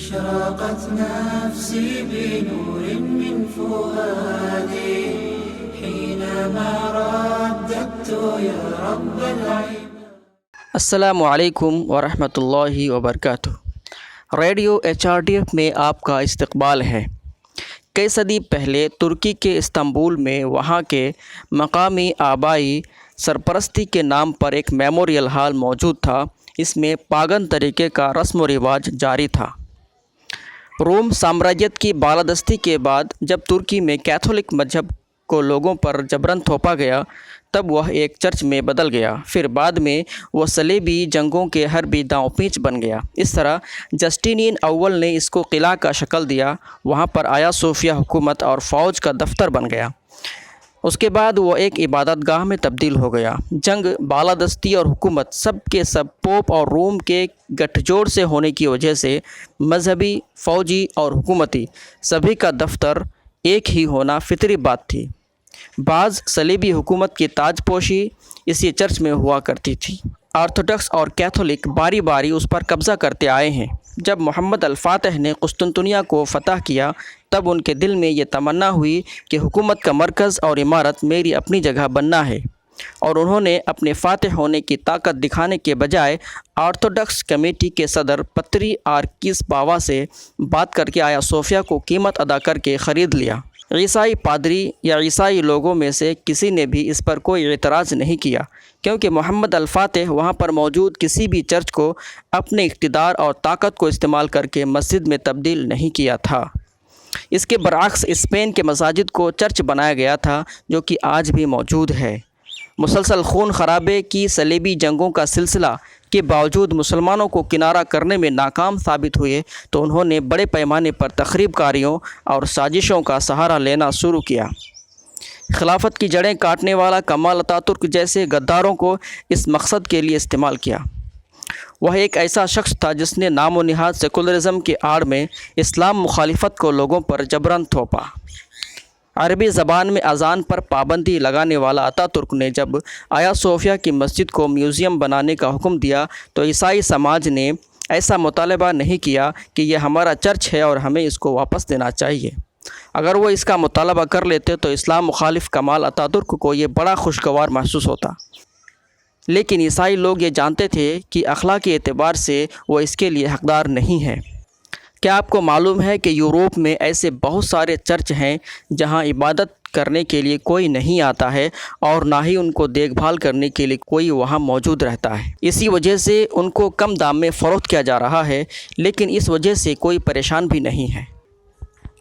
أشرقت نفسي بنور من فؤادي حينما رددت يا رب العباد. السلام علیکم ورحمۃ اللہ وبرکاتہ. ریڈیو HRDF میں آپ کا استقبال ہے. کئی صدی پہلے ترکی کے استنبول میں وہاں کے مقامی آبائی سرپرستی کے نام پر ایک میموریل ہال موجود تھا. اس میں پاگن طریقے کا رسم و رواج جاری تھا. روم سامراجیت کی بالادستی کے بعد جب ترکی میں کیتھولک مذہب کو لوگوں پر جبراً تھوپا گیا تب وہ ایک چرچ میں بدل گیا. پھر بعد میں وہ صلیبی جنگوں کے حربی داؤں پیچ بن گیا. اس طرح جسٹینین اول نے اس کو قلعہ کا شکل دیا. وہاں پر آیا صوفیا حکومت اور فوج کا دفتر بن گیا. اس کے بعد وہ ایک عبادت گاہ میں تبدیل ہو گیا. جنگ، بالادستی اور حکومت سب کے سب پوپ اور روم کے گٹھ جوڑ سے ہونے کی وجہ سے مذہبی، فوجی اور حکومتی سبھی کا دفتر ایک ہی ہونا فطری بات تھی. بعض صلیبی حکومت کی تاج پوشی اسی چرچ میں ہوا کرتی تھی. آرتھوڈکس اور کیتھولک باری باری اس پر قبضہ کرتے آئے ہیں. جب محمد الفاتح نے قسطنطنیہ کو فتح کیا تب ان کے دل میں یہ تمنا ہوئی کہ حکومت کا مرکز اور عمارت میری اپنی جگہ بننا ہے، اور انہوں نے اپنے فاتح ہونے کی طاقت دکھانے کے بجائے آرتھوڈکس کمیٹی کے صدر پتری آرکیس باوا سے بات کر کے آیا صوفیا کو قیمت ادا کر کے خرید لیا. عیسائی پادری یا عیسائی لوگوں میں سے کسی نے بھی اس پر کوئی اعتراض نہیں کیا، کیونکہ محمد الفاتح وہاں پر موجود کسی بھی چرچ کو اپنے اقتدار اور طاقت کو استعمال کر کے مسجد میں تبدیل نہیں کیا تھا. اس کے برعکس اسپین کے مساجد کو چرچ بنایا گیا تھا، جو کہ آج بھی موجود ہے. مسلسل خون خرابے کی صلیبی جنگوں کا سلسلہ کے باوجود مسلمانوں کو کنارہ کرنے میں ناکام ثابت ہوئے تو انہوں نے بڑے پیمانے پر تخریب کاریوں اور سازشوں کا سہارا لینا شروع کیا. خلافت کی جڑیں کاٹنے والا کمال اتاترک جیسے غداروں کو اس مقصد کے لیے استعمال کیا. وہ ایک ایسا شخص تھا جس نے نام و نہاد سیکولرزم کی آڑ میں اسلام مخالفت کو لوگوں پر جبراً تھوپا. عربی زبان میں اذان پر پابندی لگانے والا اتاترک نے جب آیا صوفیا کی مسجد کو میوزیم بنانے کا حکم دیا تو عیسائی سماج نے ایسا مطالبہ نہیں کیا کہ یہ ہمارا چرچ ہے اور ہمیں اس کو واپس دینا چاہیے. اگر وہ اس کا مطالبہ کر لیتے تو اسلام مخالف کمال اتاترک کو یہ بڑا خوشگوار محسوس ہوتا. لیکن عیسائی لوگ یہ جانتے تھے کہ اخلاقی اعتبار سے وہ اس کے لیے حقدار نہیں ہے. کیا آپ کو معلوم ہے کہ یورپ میں ایسے بہت سارے چرچ ہیں جہاں عبادت کرنے کے لیے کوئی نہیں آتا ہے اور نہ ہی ان کو دیکھ بھال کرنے کے لیے کوئی وہاں موجود رہتا ہے. اسی وجہ سے ان کو کم دام میں فروخت کیا جا رہا ہے، لیکن اس وجہ سے کوئی پریشان بھی نہیں ہے.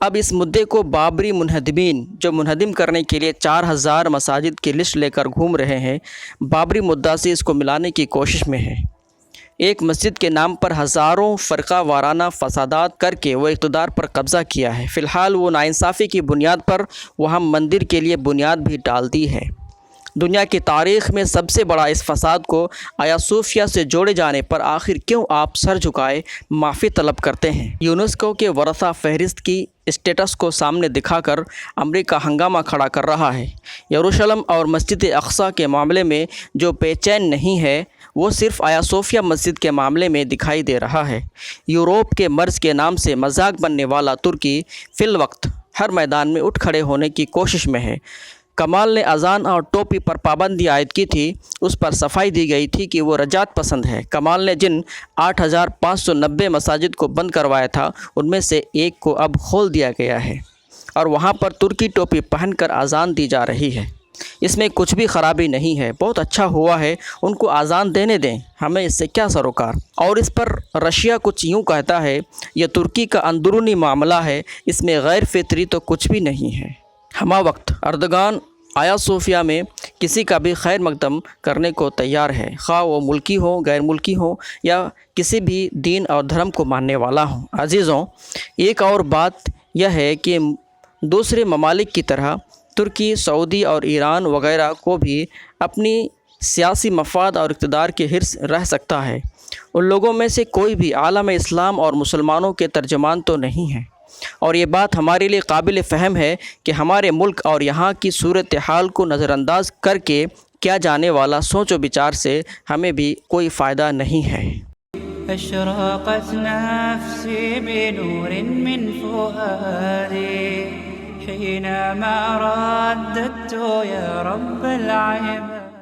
اب اس مدعے کو بابری منہدمین جو منہدم کرنے کے لیے 4000 مساجد کی لسٹ لے کر گھوم رہے ہیں، بابری مدعا سے اس کو ملانے کی کوشش میں ہیں. ایک مسجد کے نام پر ہزاروں فرقہ وارانہ فسادات کر کے وہ اقتدار پر قبضہ کیا ہے. فی الحال وہ ناانصافی کی بنیاد پر وہاں مندر کے لیے بنیاد بھی ڈال دی ہے. دنیا کی تاریخ میں سب سے بڑا اس فساد کو آیا صوفیا سے جوڑے جانے پر آخر کیوں آپ سر جھکائے معافی طلب کرتے ہیں؟ یونیسکو کے ورثہ فہرست کی اسٹیٹس کو سامنے دکھا کر امریکہ ہنگامہ کھڑا کر رہا ہے. یروشلم اور مسجد اقصیٰ کے معاملے میں جو بے چین نہیں ہے وہ صرف آیا صوفیا مسجد کے معاملے میں دکھائی دے رہا ہے. یورپ کے مرض کے نام سے مذاق بننے والا ترکی فی الوقت ہر میدان میں اٹھ کھڑے ہونے کی کوشش میں ہے. کمال نے اذان اور ٹوپی پر پابندی عائد کی تھی، اس پر صفائی دی گئی تھی کہ وہ رجعت پسند ہے. کمال نے جن 8590 مساجد کو بند کروایا تھا ان میں سے ایک کو اب کھول دیا گیا ہے اور وہاں پر ترکی ٹوپی پہن کر اذان دی جا رہی ہے. اس میں کچھ بھی خرابی نہیں ہے، بہت اچھا ہوا ہے. ان کو اذان دینے دیں، ہمیں اس سے کیا سروکار. اور اس پر رشیا کچھ یوں کہتا ہے، یہ ترکی کا اندرونی معاملہ ہے، اس میں غیر فطری تو کچھ بھی نہیں ہے. ہمہ وقت اردگان آیا صوفیا میں کسی کا بھی خیر مقدم کرنے کو تیار ہے، خواہ وہ ملکی ہو، غیر ملکی ہو یا کسی بھی دین اور دھرم کو ماننے والا ہو. عزیزوں، ایک اور بات یہ ہے کہ دوسرے ممالک کی طرح ترکی، سعودی اور ایران وغیرہ کو بھی اپنی سیاسی مفاد اور اقتدار کے حرص رہ سکتا ہے. ان لوگوں میں سے کوئی بھی عالم اسلام اور مسلمانوں کے ترجمان تو نہیں ہے، اور یہ بات ہمارے لیے قابل فہم ہے کہ ہمارے ملک اور یہاں کی صورتحال کو نظر انداز کر کے کیا جانے والا سوچ و بچار سے ہمیں بھی کوئی فائدہ نہیں ہے. أشرقت نفسي بنور من فؤادي حينما رددت يا رب العباد.